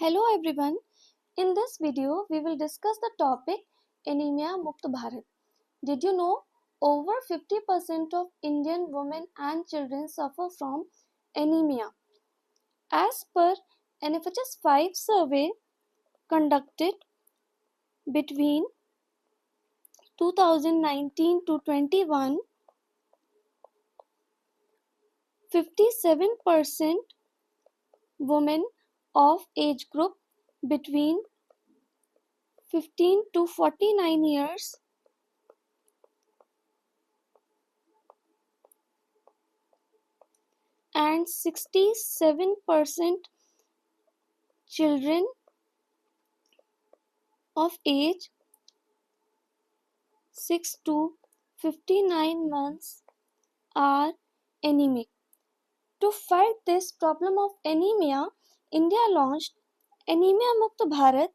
Hello everyone. In this video, we will discuss the topic Anemia Mukt Bharat. Did you know over 50% of Indian women and children suffer from anemia? As per NFHS 5 survey conducted between 2019 to 21, 57% women of age group between 15 to 49 years and 67% children of age 6 to 59 months are anemic. To fight this problem of anemia, India launched Anemia Mukt Bharat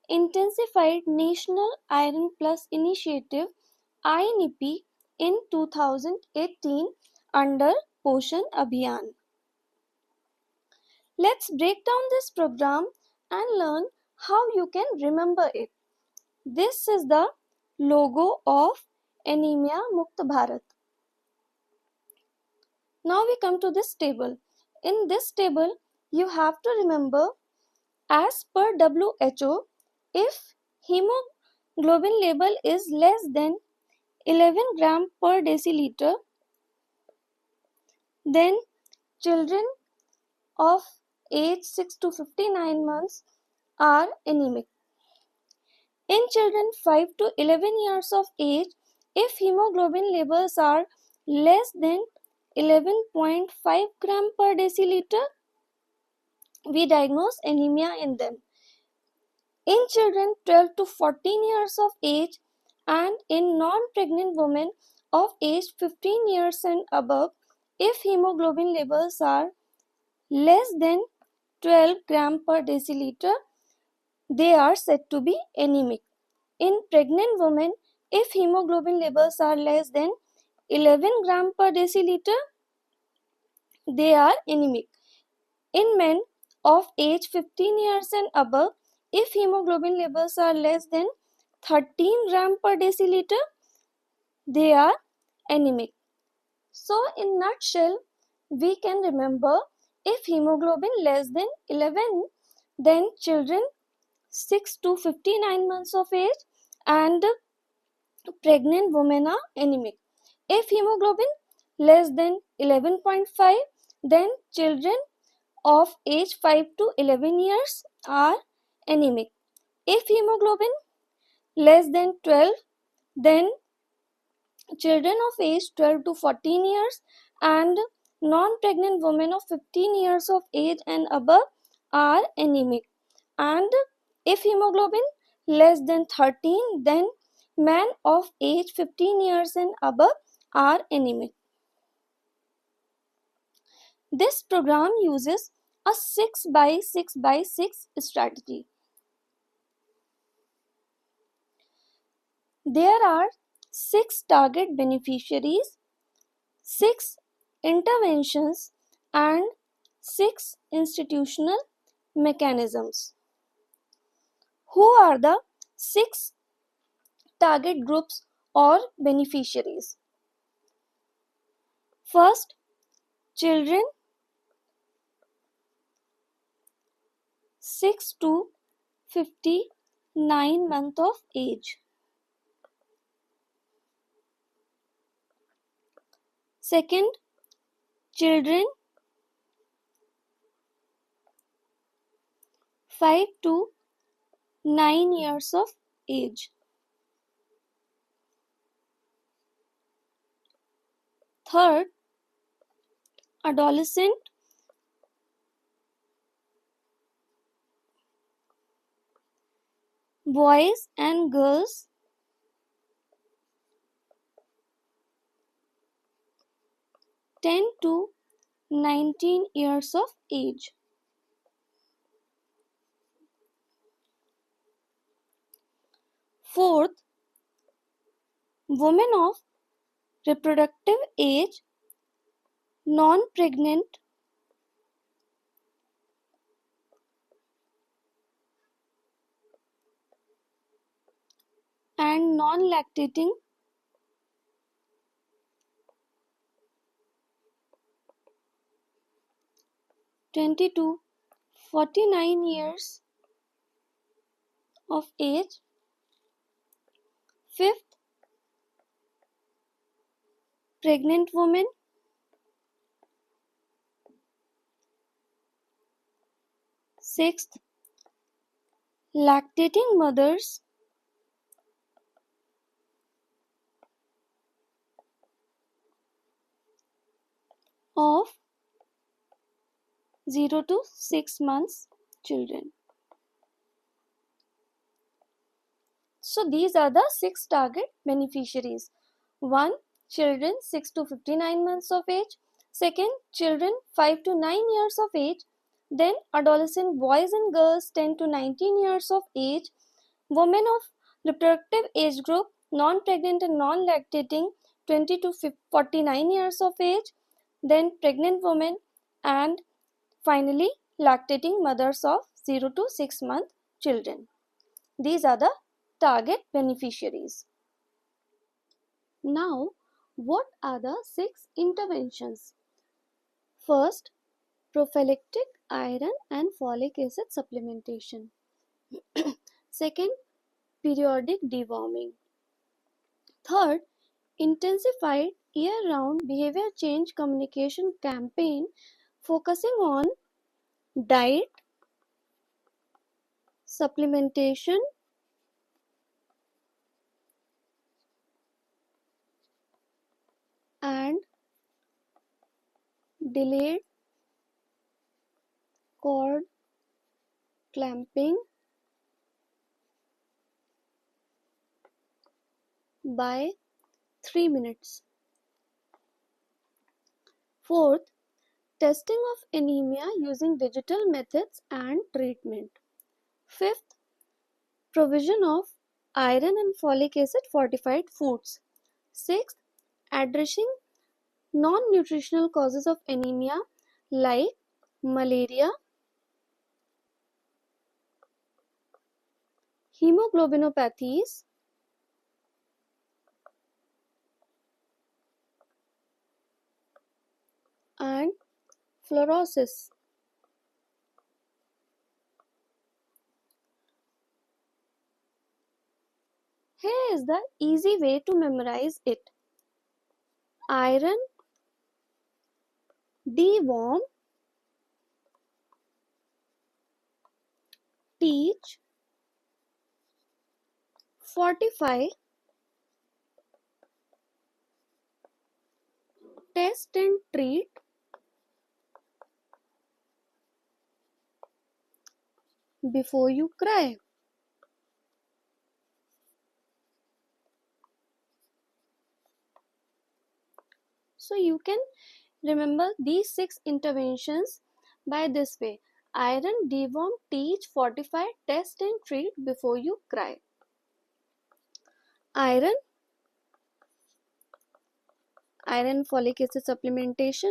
Intensified National Iron Plus Initiative (NIPI) in 2018 under Poshan Abhiyan. Let's break down this program and learn how you can remember it. This is the logo of Anemia Mukt Bharat. Now we come to this table. In this table, you have to remember, as per WHO, if hemoglobin level is less than 11 gram per deciliter, then children of age 6 to 59 months are anemic. In children 5 to 11 years of age, if hemoglobin levels are less than 11.5 gram per deciliter, we diagnose anemia in them. In children 12 to 14 years of age and in non-pregnant women of age 15 years and above, if hemoglobin levels are less than 12 gram per deciliter, they are said to be anemic. In pregnant women, if hemoglobin levels are less than 11 gram per deciliter, they are anemic. In men of age 15 years and above, if hemoglobin levels are less than 13 gram per deciliter, they are anemic. So in nutshell, we can remember, if hemoglobin less than 11, then children 6 to 59 months of age and pregnant women are anemic. If hemoglobin less than 11.5, then children of age 5 to 11 years are anemic. If hemoglobin less than 12, then children of age 12 to 14 years and non-pregnant women of 15 years of age and above are anemic. And if hemoglobin less than 13, then men of age 15 years and above are anemic. This program uses a 6 by 6 by 6 strategy. There are 6 target beneficiaries, 6 interventions and 6 institutional mechanisms. Who are the 6 target groups or beneficiaries? First, children 6 to 59 months of age. Second, children 5 to 9 years of age. Third, adolescent boys and girls 10 to 19 years of age. Fourth, women of reproductive age, non-pregnant and non-lactating 20 to 49 years of age. Fifth, pregnant women. Sixth, lactating mothers. Of 0 to 6 months children. So these are the 6 target beneficiaries. 1. Children 6 to 59 months of age. Second, children 5 to 9 years of age. Then adolescent boys and girls 10 to 19 years of age. Women of reproductive age group, non-pregnant and non-lactating 20 to 49 years of age. Then pregnant women, and finally lactating mothers of 0 to 6 month children. These are the target beneficiaries. Now, what are the 6 interventions? First, prophylactic iron and folic acid supplementation. Second, periodic deworming. Third, intensified year-round behavior change communication campaign focusing on diet, supplementation, and delayed cord clamping by 3 minutes. Fourth, testing of anemia using digital methods and treatment. Fifth, provision of iron and folic acid fortified foods. Sixth, addressing non-nutritional causes of anemia like malaria, hemoglobinopathies, and fluorosis. Here is the easy way to memorize it. Iron, deworm, teach, fortify, test and treat, before you cry. So you can remember these 6 interventions by this way: iron, deworm, teach, fortify, test and treat before you cry. Iron folic acid supplementation.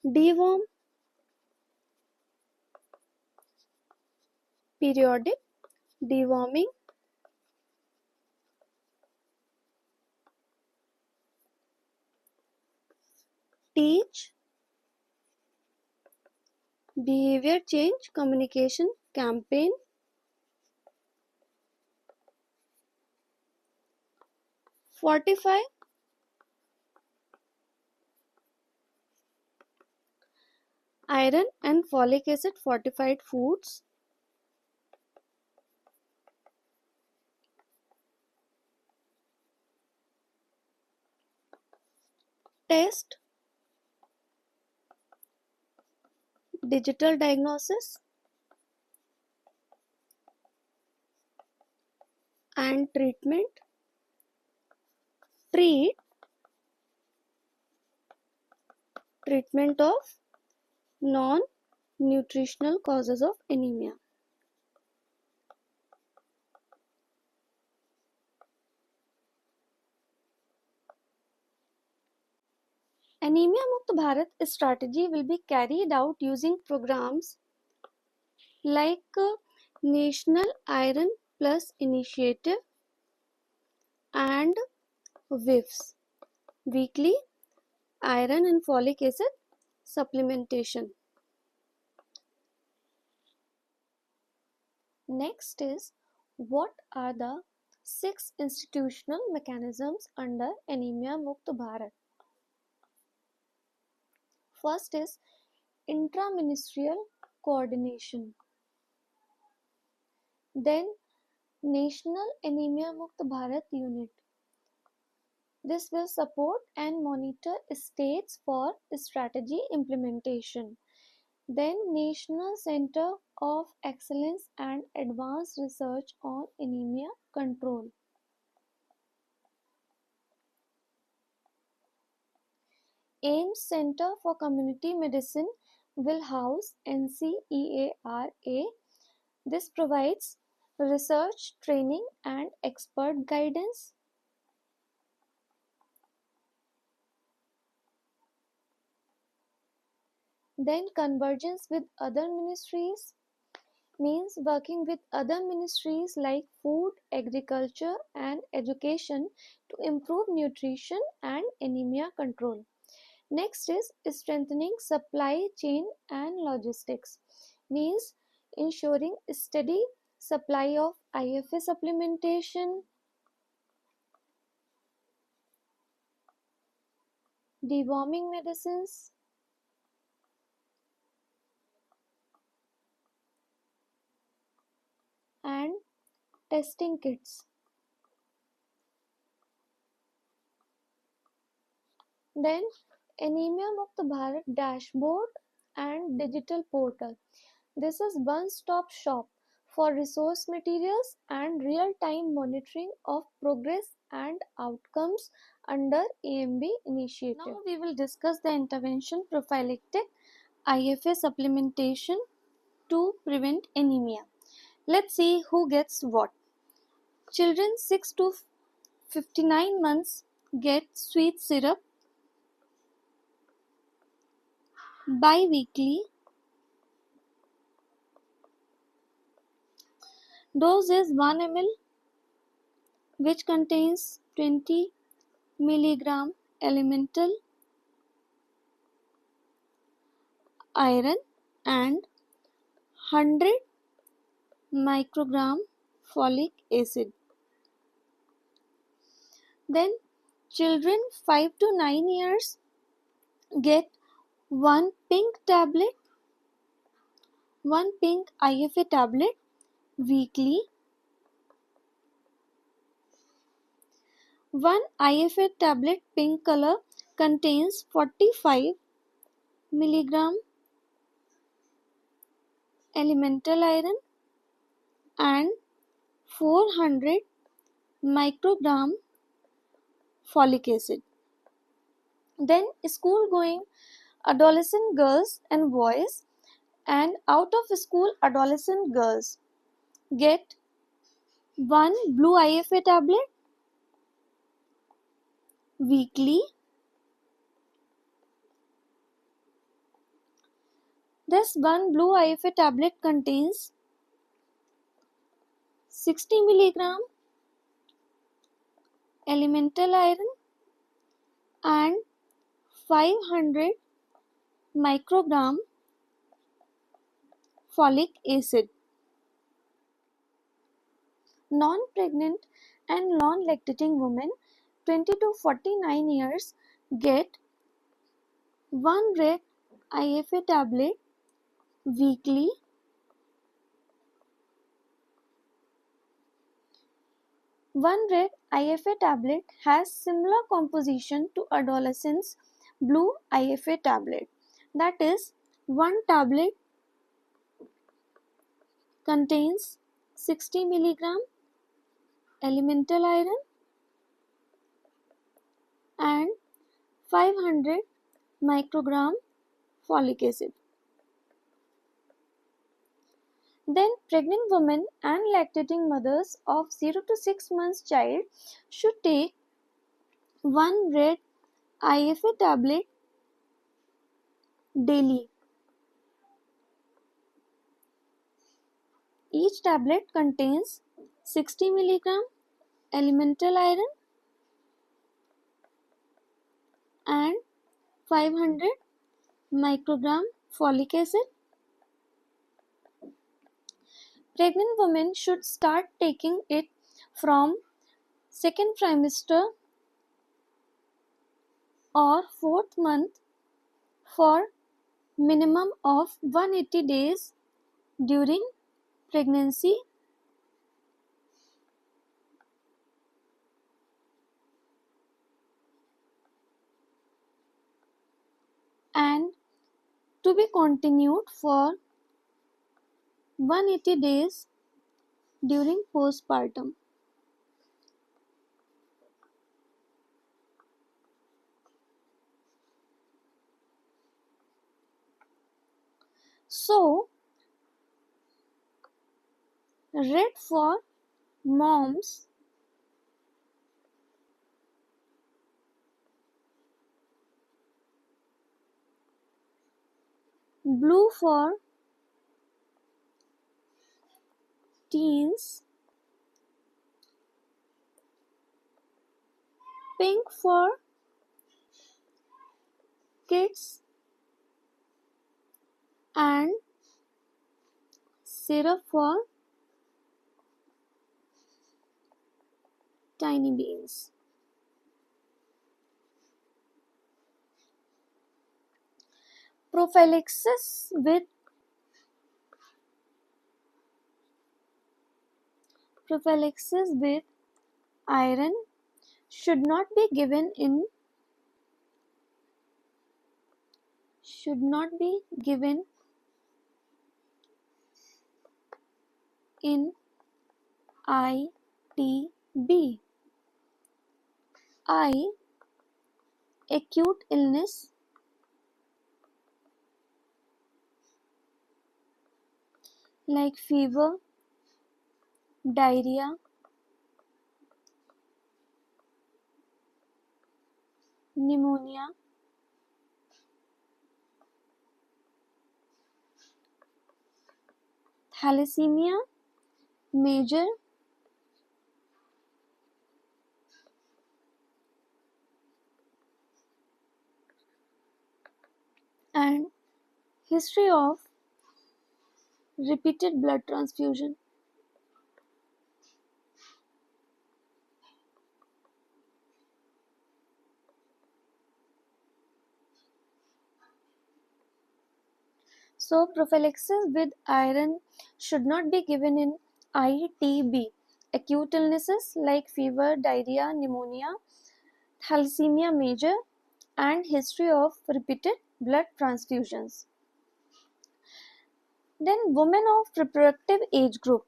Deworm, periodic deworming. Teach, behavior change communication campaign. Fortify, iron and folic acid fortified foods. Test, digital diagnosis and treatment. Treatment of non-nutritional causes of anemia. Anemia Mukt Bharat strategy will be carried out using programs like National Iron Plus Initiative and WIFs, weekly iron and folic acid supplementation. Next is, what are the 6 institutional mechanisms under Anemia Mukt Bharat? First is intra-ministerial coordination. Then National Anemia Mukt Bharat Unit. This will support and monitor states for strategy implementation. Then National Center of Excellence and Advanced Research on Anemia Control. AIMS Center for Community Medicine will house NCEARA. This provides research, training and expert guidance. Then convergence with other ministries means working with other ministries like food, agriculture and education to improve nutrition and anemia control. Next is strengthening supply chain and logistics, means ensuring steady supply of IFA supplementation, deworming medicines, and testing kits. Then Anemia Mukt Bharat dashboard and digital portal. This is one-stop shop for resource materials and real-time monitoring of progress and outcomes under AMB initiative. Now we will discuss the intervention prophylactic IFA supplementation to prevent anemia. Let's see who gets what. Children 6 to 59 months get sweet syrup bi-weekly. Dose is 1 ml, which contains 20 milligram elemental iron and 100 microgram folic acid. Then children 5 to 9 years get one pink IFA tablet weekly. One IFA tablet pink color contains 45 milligram elemental iron and 400 microgram folic acid. Then school going adolescent girls and boys and out of school adolescent girls get one blue IFA tablet weekly. This one blue IFA tablet contains 60 milligram elemental iron and 500 microgram folic acid. Non-pregnant and non-lactating women 20 to 49 years get one red IFA tablet weekly. One red IFA tablet has similar composition to adolescents' blue IFA tablet. That is, one tablet contains 60 milligram elemental iron and 500 microgram folic acid. Then pregnant women and lactating mothers of 0 to 6 months child should take one red IFA tablet daily. Each tablet contains 60 mg elemental iron and 500 microgram folic acid. Pregnant women should start taking it from second trimester or fourth month for minimum of 180 days during pregnancy and to be continued for 180 days during postpartum. So, red for moms, blue for teens, pink for kids, and syrup for tiny beans. Prophylaxis with iron should not be given in ITB. Acute illness like fever, diarrhea, pneumonia, thalassemia major, and history of repeated blood transfusion. So, prophylaxis with iron should not be given in ITB, acute illnesses like fever, diarrhea, pneumonia, thalassemia major, and history of repeated blood transfusions. Then, women of reproductive age group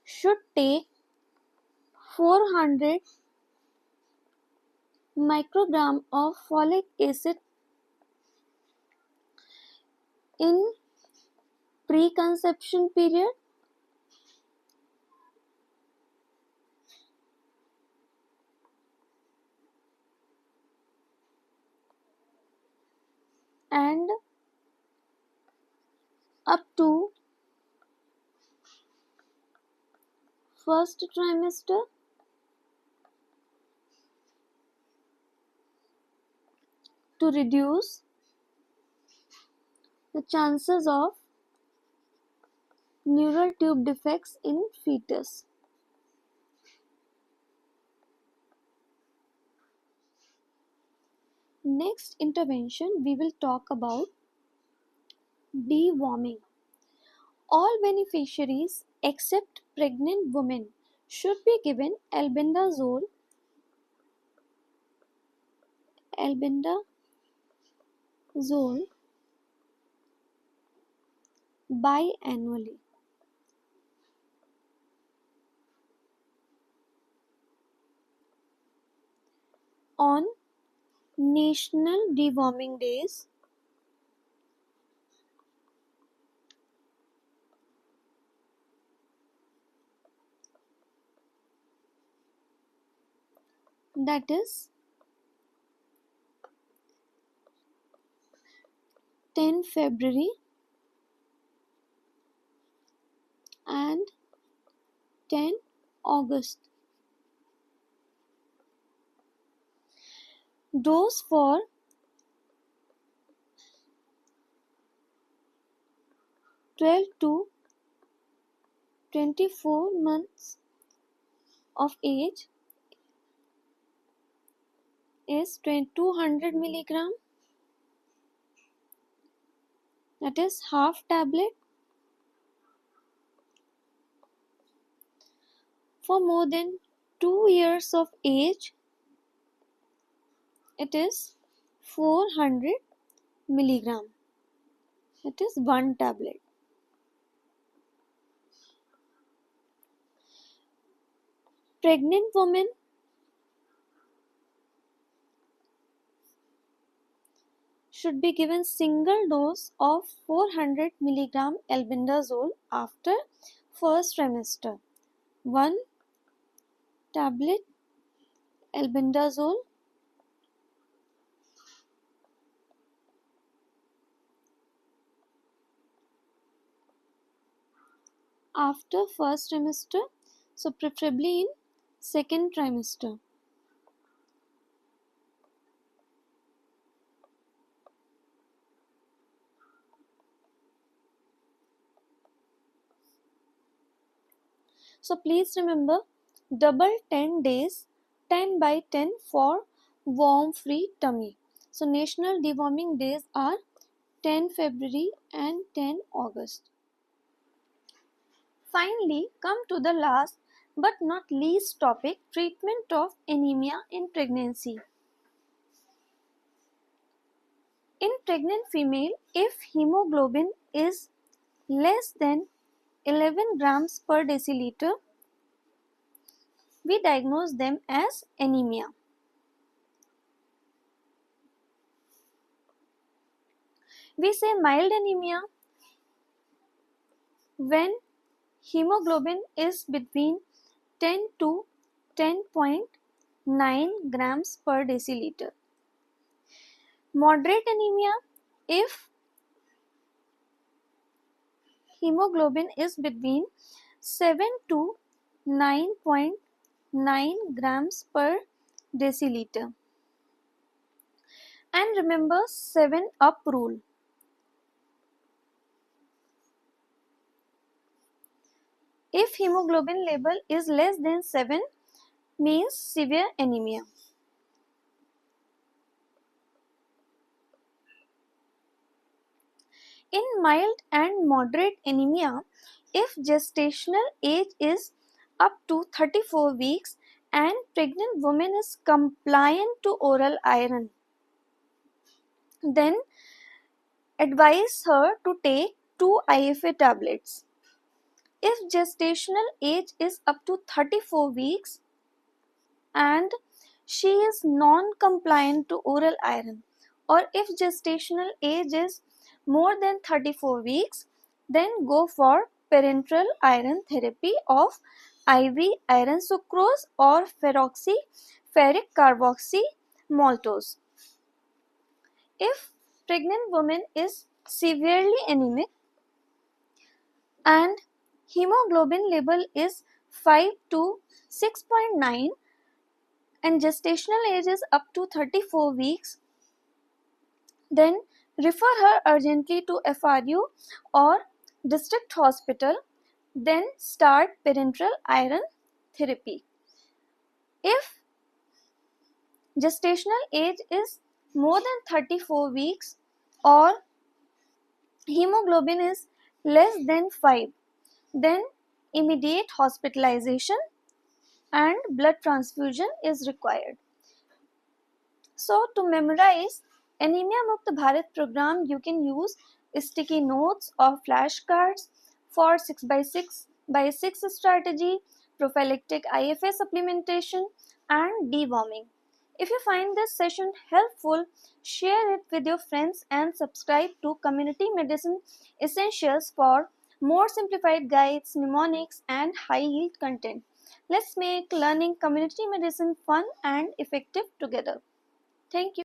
should take 400 microgram of folic acid in preconception period and up to first trimester to reduce the chances of neural tube defects in fetus. Next intervention, we will talk about deworming. All beneficiaries except pregnant women should be given albendazole biannually. On National Deworming Days, that is 10 February 10 August. Dose for 12 to 24 months of age is 200 milligram, that is half tablet. For more than 2 years of age, it is 400 milligram, that is 1 tablet. Pregnant women should be given single dose of 400 milligram albendazole after first trimester. 1 tablet albendazole after first trimester, so preferably in second trimester. So please remember, double 10 days, 10 by 10 for worm free tummy. So national deworming days are 10 February and 10 August. Finally, come to the last but not least topic, treatment of anemia in pregnancy. In pregnant female, if hemoglobin is less than 11 grams per deciliter, we diagnose them as anemia. We say mild anemia when hemoglobin is between 10 to 10.9 grams per deciliter. Moderate anemia if hemoglobin is between 7 to 9.9 grams per deciliter. And remember 7 up rule. If hemoglobin level is less than 7, means severe anemia. In mild and moderate anemia, if gestational age is up to 34 weeks and pregnant woman is compliant to oral iron, then advise her to take 2 IFA tablets. If gestational age is up to 34 weeks and she is non-compliant to oral iron, or if gestational age is more than 34 weeks, then go for parenteral iron therapy of IV iron sucrose or ferric carboxy maltose. If pregnant woman is severely anemic and hemoglobin level is 5 to 6.9 and gestational age is up to 34 weeks, then refer her urgently to FRU or district hospital, then start parenteral iron therapy. If gestational age is more than 34 weeks or hemoglobin is less than 5, then immediate hospitalization and blood transfusion is required. So to memorize Anemia Mukt Bharat program, you can use sticky notes or flashcards for 6x6 strategy, prophylactic IFA supplementation and deworming. If you find this session helpful, share it with your friends and subscribe to Community Medicine Essentials for more simplified guides, mnemonics and high yield content. Let's make learning community medicine fun and effective together. Thank you.